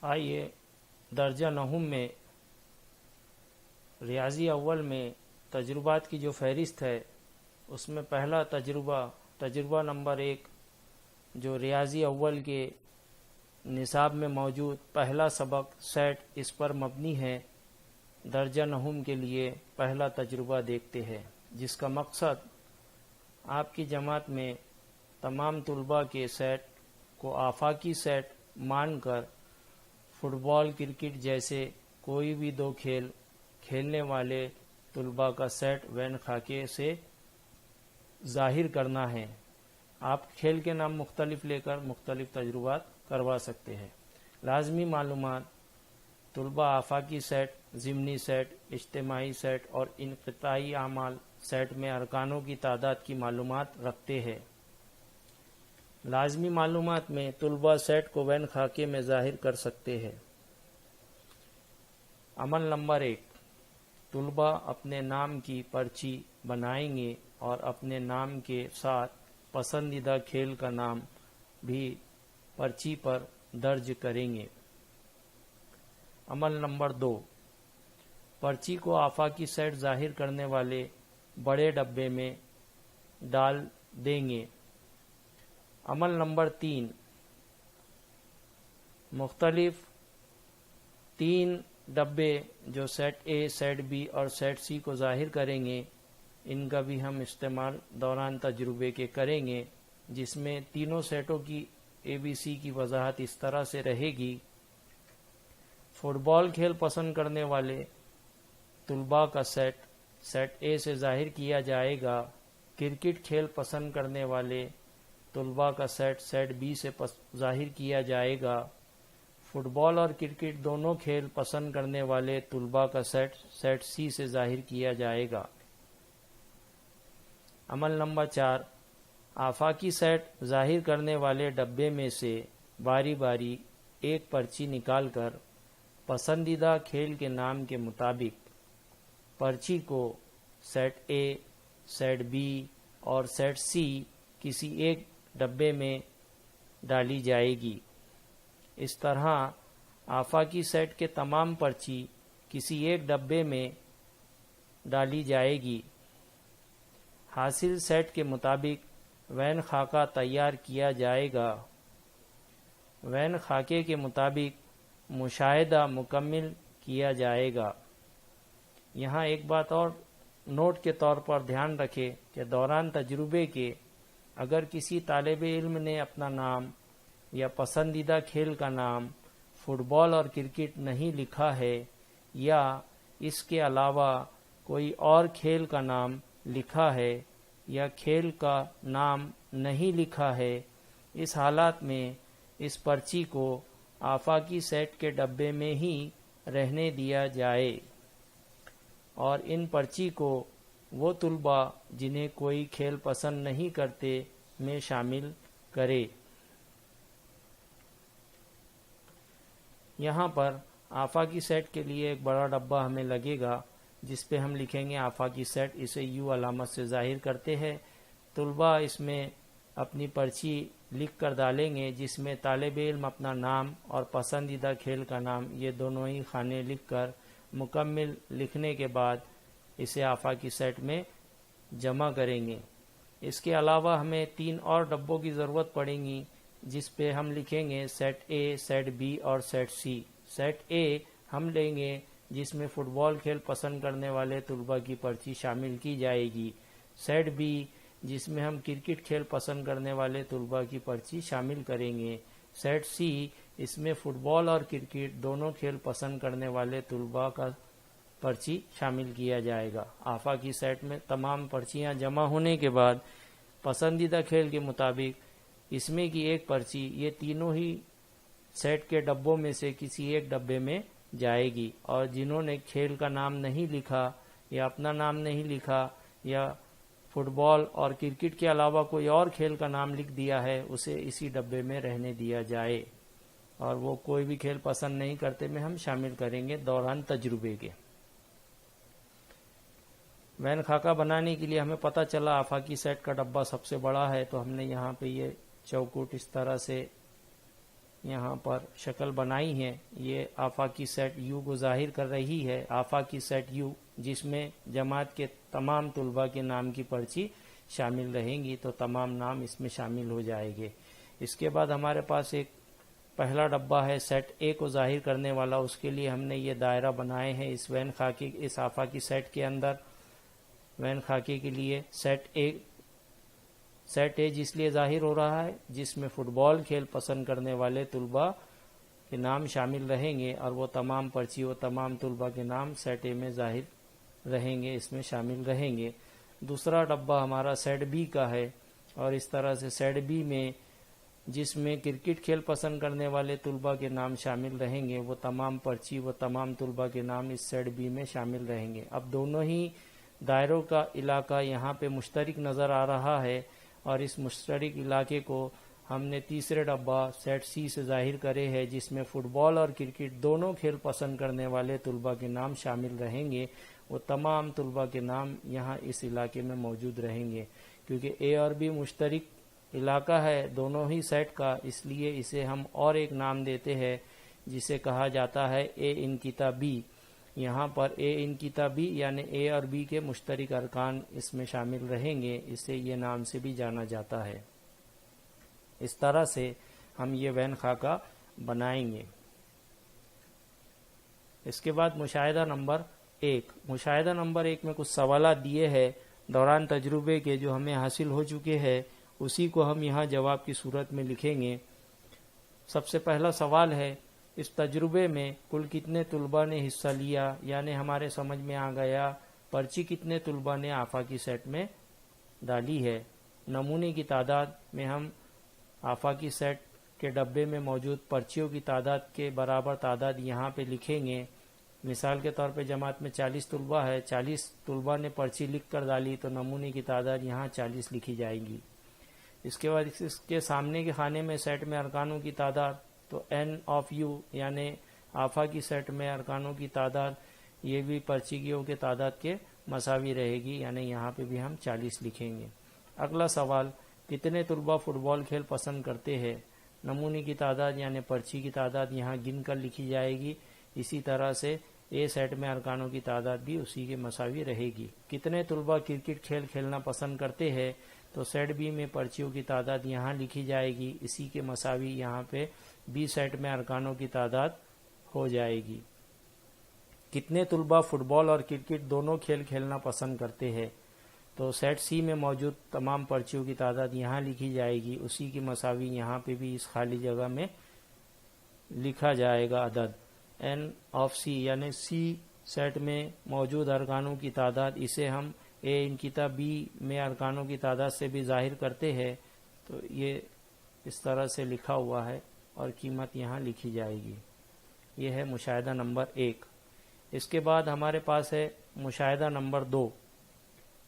آئیے درجہ نہم میں ریاضی اول میں تجربات کی جو فہرست ہے اس میں پہلا تجربہ نمبر 1 جو ریاضی اول کے نصاب میں موجود پہلا سبق سیٹ اس پر مبنی ہے۔ درجہ نہم کے لیے پہلا تجربہ دیکھتے ہیں، جس کا مقصد آپ کی جماعت میں تمام طلباء کے سیٹ کو آفاقی سیٹ مان کر فٹ بال کرکٹ جیسے کوئی بھی 2 کھیل کھیلنے والے طلباء کا سیٹ وین خاکے سے ظاہر کرنا ہے۔ آپ کھیل کے نام مختلف لے کر مختلف تجربات کروا سکتے ہیں۔ لازمی معلومات: طلباء آفاقی سیٹ، ضمنی سیٹ، اجتماعی سیٹ اور انقطاعی اعمال سیٹ میں ارکانوں کی تعداد کی معلومات رکھتے ہیں۔ لازمی معلومات میں طلباء سیٹ کو وین خاکے میں ظاہر کر سکتے ہیں۔ عمل نمبر 1: طلباء اپنے نام کی پرچی بنائیں گے اور اپنے نام کے ساتھ پسندیدہ کھیل کا نام بھی پرچی پر درج کریں گے۔ عمل نمبر 2: پرچی کو آفاقی سیٹ ظاہر کرنے والے بڑے ڈبے میں ڈال دیں گے۔ عمل نمبر 3: مختلف 3 ڈبے جو سیٹ اے، سیٹ بی اور سیٹ سی کو ظاہر کریں گے، ان کا بھی ہم استعمال دوران تجربے کے کریں گے، جس میں تینوں سیٹوں کی ABC کی وضاحت اس طرح سے رہے گی: فٹ بال کھیل پسند کرنے والے طلباء کا سیٹ اے سے ظاہر کیا جائے گا۔ کرکٹ کھیل پسند کرنے والے طلباء کا سیٹ بی سے ظاہر کیا جائے گا۔ فٹ بال اور کرکٹ دونوں کھیل پسند کرنے والے طلباء کا سیٹ سی سے ظاہر کیا جائے گا۔ عمل نمبر 4: آفاقی سیٹ ظاہر کرنے والے ڈبے میں سے باری باری ایک پرچی نکال کر پسندیدہ کھیل کے نام کے مطابق پرچی کو سیٹ اے، سیٹ بی اور سیٹ سی کسی ایک ڈبے میں ڈالی جائے گی۔ اس طرح آفاقی سیٹ کے تمام پرچی کسی ایک ڈبے میں ڈالی جائے گی۔ حاصل سیٹ کے مطابق وین خاکہ تیار کیا جائے گا۔ وین خاکے کے مطابق مشاہدہ مکمل کیا جائے گا۔ یہاں ایک بات اور نوٹ کے طور پر دھیان رکھیں کہ دوران تجربے کے اگر کسی طالب علم نے اپنا نام یا پسندیدہ کھیل کا نام فٹ بال اور کرکٹ نہیں لکھا ہے یا اس کے علاوہ کوئی اور کھیل کا نام لکھا ہے یا کھیل کا نام نہیں لکھا ہے، اس حالات میں اس پرچی کو آفاقی سیٹ کے ڈبے میں ہی رہنے دیا جائے اور ان پرچی کو وہ طلباء جنہیں کوئی کھیل پسند نہیں کرتے میں شامل کرے۔ یہاں پر آفاقی سیٹ کے لیے ایک بڑا ڈبہ ہمیں لگے گا جس پہ ہم لکھیں گے آفاقی سیٹ، اسے یو علامت سے ظاہر کرتے ہیں۔ طلباء اس میں اپنی پرچی لکھ کر ڈالیں گے، جس میں طالب علم اپنا نام اور پسندیدہ کھیل کا نام یہ دونوں ہی خانے لکھ کر مکمل لکھنے کے بعد اسے آفاقی سیٹ میں جمع کریں گے۔ اس کے علاوہ ہمیں 3 اور ڈبوں کی ضرورت پڑے گی جس پہ ہم لکھیں گے سیٹ اے، سیٹ بی اور سیٹ سی۔ سیٹ اے ہم لیں گے جس میں فٹ بال کھیل پسند کرنے والے طلباء کی پرچی شامل کی جائے گی۔ سیٹ بی جس میں ہم کرکٹ کھیل پسند کرنے والے طلباء کی پرچی شامل کریں گے۔ سیٹ سی اس میں فٹ بال اور کرکٹ دونوں کھیل پسند کرنے والے طلباء کا پرچی شامل کیا جائے گا۔ آفاقی سیٹ میں تمام پرچیاں جمع ہونے کے بعد پسندیدہ کھیل کے مطابق اس میں کی ایک پرچی یہ تینوں ہی سیٹ کے ڈبوں میں سے کسی ایک ڈبے میں جائے گی، اور جنہوں نے کھیل کا نام نہیں لکھا یا اپنا نام نہیں لکھا یا فٹ بال اور کرکٹ کے علاوہ کوئی اور کھیل کا نام لکھ دیا ہے اسے اسی ڈبے میں رہنے دیا جائے، اور وہ کوئی بھی کھیل پسند نہیں کرتے میں ہم شامل کریں گے دوران تجربے کے۔ وین خاکہ بنانے کے لیے ہمیں پتہ چلا آفاقی سیٹ کا ڈبہ سب سے بڑا ہے، تو ہم نے یہاں پہ یہ چوکوٹ اس طرح سے یہاں پر شکل بنائی ہے یہ آفاقی سیٹ یو کو ظاہر کر رہی ہے. آفاقی سیٹ یو جس میں جماعت کے تمام طلباء کے نام کی پرچی شامل رہیں گی تو تمام نام اس میں شامل ہو جائے گے. اس کے بعد ہمارے پاس ایک پہلا ڈبہ ہے سیٹ اے کو ظاہر کرنے والا. اس کے لیے ہم نے یہ دائرہ بنائے ہیں اس آفاقی سیٹ کے اندر. وین خاکے کے لیے سیٹ اے جس لیے ظاہر ہو رہا ہے جس میں فٹ بال کھیل پسند کرنے والے طلباء کے نام شامل رہیں گے اور وہ تمام تمام طلباء کے نام سیٹ اے میں ظاہر رہیں گے، اس میں شامل رہیں گے. دوسرا ڈبہ ہمارا سیٹ بی کا ہے اور اس طرح سے سیٹ بی میں جس میں کرکٹ کھیل پسند کرنے والے طلباء کے نام شامل رہیں گے وہ تمام طلباء کے نام اس سیٹ بی میں شامل رہیں گے. اب دونوں ہی دائروں کا علاقہ یہاں پہ مشترک نظر آ رہا ہے اور اس مشترک علاقے کو ہم نے تیسرے ڈبہ سیٹ سی سے ظاہر کرے ہیں جس میں فٹ بال اور کرکٹ دونوں کھیل پسند کرنے والے طلباء کے نام شامل رہیں گے. وہ تمام طلباء کے نام یہاں اس علاقے میں موجود رہیں گے. کیونکہ اے اور بی مشترک علاقہ ہے دونوں ہی سیٹ کا، اس لیے اسے ہم اور ایک نام دیتے ہیں جسے کہا جاتا ہے اے انقطاع بی. یہاں پر اے انقطاع بی یعنی اے اور بی کے مشترک ارکان اس میں شامل رہیں گے، اسے یہ نام سے بھی جانا جاتا ہے. اس طرح سے ہم یہ وین خاکہ بنائیں گے. اس کے بعد مشاہدہ نمبر 1. مشاہدہ نمبر 1 میں کچھ سوالات دیے ہیں دوران تجربے کے جو ہمیں حاصل ہو چکے ہیں، اسی کو ہم یہاں جواب کی صورت میں لکھیں گے. سب سے پہلا سوال ہے اس تجربے میں کل کتنے طلباء نے حصہ لیا، یعنی ہمارے سمجھ میں آ گیا پرچی کتنے طلباء نے آفاقی سیٹ میں ڈالی ہے. نمونے کی تعداد میں ہم آفاقی سیٹ کے ڈبے میں موجود پرچیوں کی تعداد کے برابر تعداد یہاں پہ لکھیں گے. مثال کے طور پہ جماعت میں 40 طلباء ہے، 40 طلباء نے پرچی لکھ کر ڈالی تو نمونے کی تعداد یہاں 40 لکھی جائے گی. اس کے بعد اس کے سامنے کے خانے میں سیٹ میں ارکانوں کی تعداد تو این آف یو یعنی آفاقی سیٹ میں ارکانوں کی تعداد یہ بھی پرچیوں کے تعداد کے مساوی رہے گی، یعنی یہاں پہ بھی ہم 40 لکھیں گے. اگلا سوال کتنے طلباء فٹ بال کھیل پسند کرتے ہیں. نمونے کی تعداد یعنی پرچی کی تعداد یہاں گن کر لکھی جائے گی. اسی طرح سے اے سیٹ میں ارکانوں کی تعداد بھی اسی کے مساوی رہے گی. کتنے طلباء کرکٹ کھیل کھیلنا پسند کرتے ہیں تو سیٹ بی میں پرچیوں کی تعداد یہاں لکھی جائے گی، اسی کے مساوی یہاں پہ بی سیٹ میں ارکانوں کی تعداد ہو جائے گی. کتنے طلباء فٹ بال اور کرکٹ دونوں کھیل کھیلنا پسند کرتے ہیں تو سیٹ سی میں موجود تمام پرچیوں کی تعداد یہاں لکھی جائے گی، اسی کی مساوی یہاں پہ بھی اس خالی جگہ میں لکھا جائے گا عدد. این آف سی یعنی سی سیٹ میں موجود ارکانوں کی تعداد اسے ہم اے انقطاع بی میں ارکانوں کی تعداد سے بھی ظاہر کرتے ہیں تو یہ اس طرح سے لکھا ہوا ہے اور قیمت یہاں لکھی جائے گی. یہ ہے مشاہدہ نمبر 1. اس کے بعد ہمارے پاس ہے مشاہدہ نمبر 2.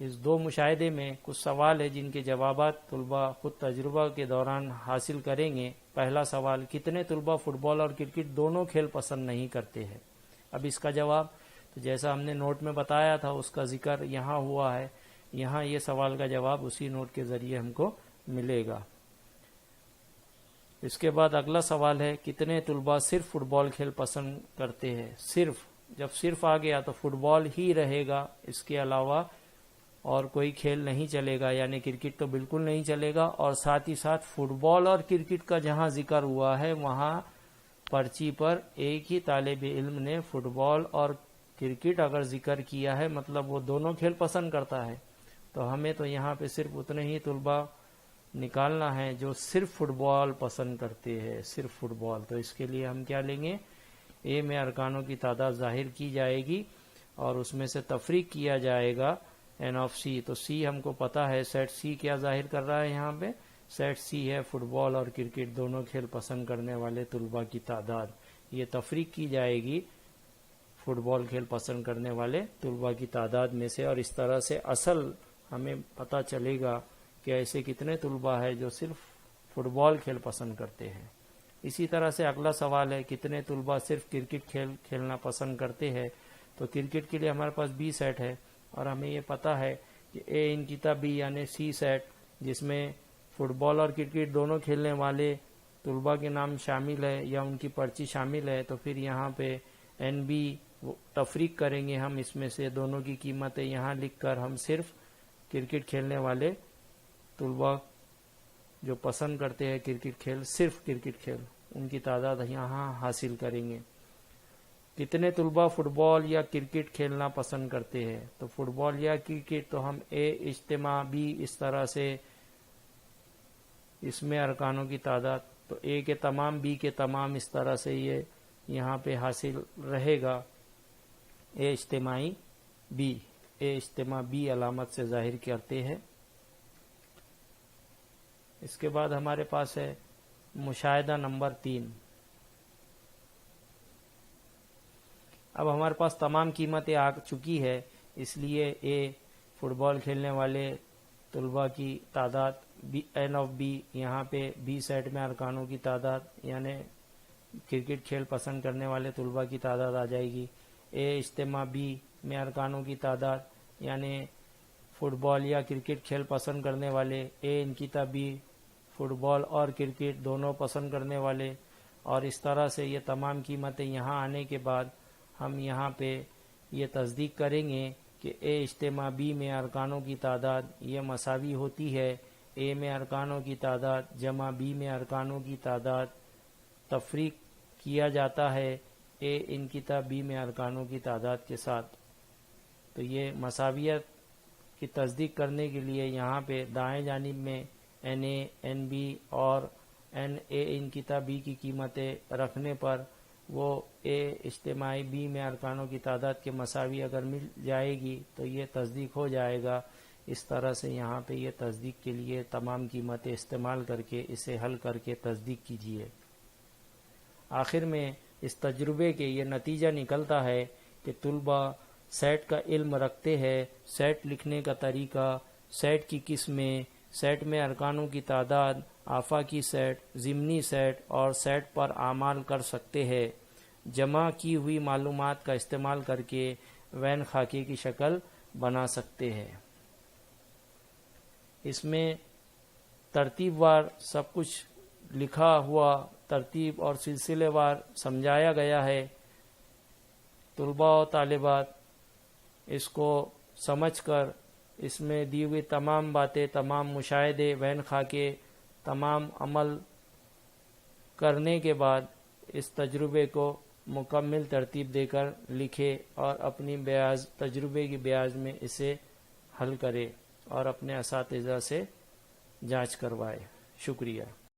اس 2 مشاہدے میں کچھ سوال ہے جن کے جوابات طلباء خود تجربہ کے دوران حاصل کریں گے. پہلا سوال کتنے طلباء فٹ بال اور کرکٹ دونوں کھیل پسند نہیں کرتے ہیں. اب اس کا جواب تو جیسا ہم نے نوٹ میں بتایا تھا اس کا ذکر یہاں ہوا ہے، یہاں یہ سوال کا جواب اسی نوٹ کے ذریعے ہم کو ملے گا. اس کے بعد اگلا سوال ہے کتنے طلباء صرف فٹ بال کھیل پسند کرتے ہیں. جب صرف آ گیا تو فٹ بال ہی رہے گا، اس کے علاوہ اور کوئی کھیل نہیں چلے گا، یعنی کرکٹ تو بالکل نہیں چلے گا. اور ساتھ ہی ساتھ فٹ بال اور کرکٹ کا جہاں ذکر ہوا ہے وہاں پرچی پر ایک ہی طالب علم نے فٹ بال اور کرکٹ اگر ذکر کیا ہے مطلب وہ دونوں کھیل پسند کرتا ہے، تو ہمیں تو یہاں پہ صرف اتنے ہی طلباء نکالنا ہے جو صرف فٹ بال پسند کرتے ہیں، صرف فٹ بال. تو اس کے لیے ہم کیا لیں گے، اے میں ارکانوں کی تعداد ظاہر کی جائے گی اور اس میں سے تفریق کیا جائے گا این آف سی. تو سی ہم کو پتا ہے سیٹ سی کیا ظاہر کر رہا ہے، یہاں پہ سیٹ سی ہے فٹ بال اور کرکٹ دونوں کھیل پسند کرنے والے طلباء کی تعداد. یہ تفریق کی جائے گی فٹ بال کھیل پسند کرنے والے طلباء کی تعداد میں سے، اور اس طرح سے اصل ہمیں پتہ چلے گا کہ ایسے کتنے طلباء ہیں جو صرف فٹ بال کھیل پسند کرتے ہیں. اسی طرح سے اگلا سوال ہے کتنے طلباء صرف کرکٹ کھیل کھیلنا پسند کرتے ہیں. تو کرکٹ کے لیے ہمارے پاس بی سیٹ ہے اور ہمیں یہ پتا ہے کہ اے انقطاع بی یعنی سی سیٹ جس میں فٹ بال اور کرکٹ دونوں کھیلنے والے طلباء کے نام شامل ہے یا ان کی پرچی شامل ہے تو پھر یہاں پہ NB تفریق کریں گے ہم اس میں سے دونوں کی قیمتیں یہاں لکھ کر ہم صرف کرکٹ کھیلنے والے طلباء جو پسند کرتے ہیں کرکٹ کھیل، صرف کرکٹ کھیل، ان کی تعداد یہاں حاصل کریں گے۔ کتنے طلباء فٹ بال یا کرکٹ کھیلنا پسند کرتے ہیں؟ تو فٹ بال یا کرکٹ تو ہم A اجتماع B اس طرح سے اس میں ارکانوں کی تعداد تو A کے تمام B کے تمام اس طرح سے یہ یہاں پہ حاصل رہے گا۔ A اجتماعی B، A اجتماع B علامت سے ظاہر کرتے ہیں۔ اس کے بعد ہمارے پاس ہے مشاہدہ نمبر 3۔ اب ہمارے پاس تمام قیمتیں آ چکی ہے، اس لیے A فٹ بال کھیلنے والے طلباء کی تعداد N(B) یہاں پہ B سیٹ میں ارکانوں کی تعداد یعنی کرکٹ کھیل پسند کرنے والے طلباء کی تعداد آ جائے گی۔ A اجتماع B میں ارکانوں کی تعداد یعنی فٹ بال یا کرکٹ کھیل پسند کرنے والے، A انقطاع B فٹ بال اور کرکٹ دونوں پسند کرنے والے، اور اس طرح سے یہ تمام قیمتیں یہاں آنے کے بعد ہم یہاں پہ یہ تصدیق کریں گے کہ A اجتماع B میں ارکانوں کی تعداد یہ مساوی ہوتی ہے A میں ارکانوں کی تعداد جمع B میں ارکانوں کی تعداد، تفریق کیا جاتا ہے A انقطاع B میں ارکانوں کی تعداد کے ساتھ۔ تو یہ مساویت کی تصدیق کرنے کے لیے یہاں پہ دائیں جانب میں NA NB اور NA انقطاع B کی قیمتیں رکھنے پر وہ A اجتماعی B میں ارکانوں کی تعداد کے مساوی اگر مل جائے گی تو یہ تصدیق ہو جائے گا۔ اس طرح سے یہاں پہ یہ تصدیق کے لیے تمام قیمتیں استعمال کر کے اسے حل کر کے تصدیق کیجیے۔ آخر میں اس تجربے کے یہ نتیجہ نکلتا ہے کہ طلباء سیٹ کا علم رکھتے ہیں، سیٹ لکھنے کا طریقہ، سیٹ کی قسمیں، سیٹ میں ارکانوں کی تعداد، آفاقی سیٹ، ضمنی سیٹ اور سیٹ پر اعمال کر سکتے ہیں، جمع کی ہوئی معلومات کا استعمال کر کے وین خاکے کی شکل بنا سکتے ہیں۔ اس میں ترتیب وار سب کچھ لکھا ہوا ترتیب اور سلسلے وار سمجھایا گیا ہے۔ طلباء و طالبات اس کو سمجھ کر اس میں دی ہوئی تمام باتیں، تمام مشاہدے، وین خاکے، تمام عمل کرنے کے بعد اس تجربے کو مکمل ترتیب دے کر لکھے اور اپنی تجربے کی بیاض میں اسے حل کرے اور اپنے اساتذہ سے جانچ کروائے۔ شکریہ۔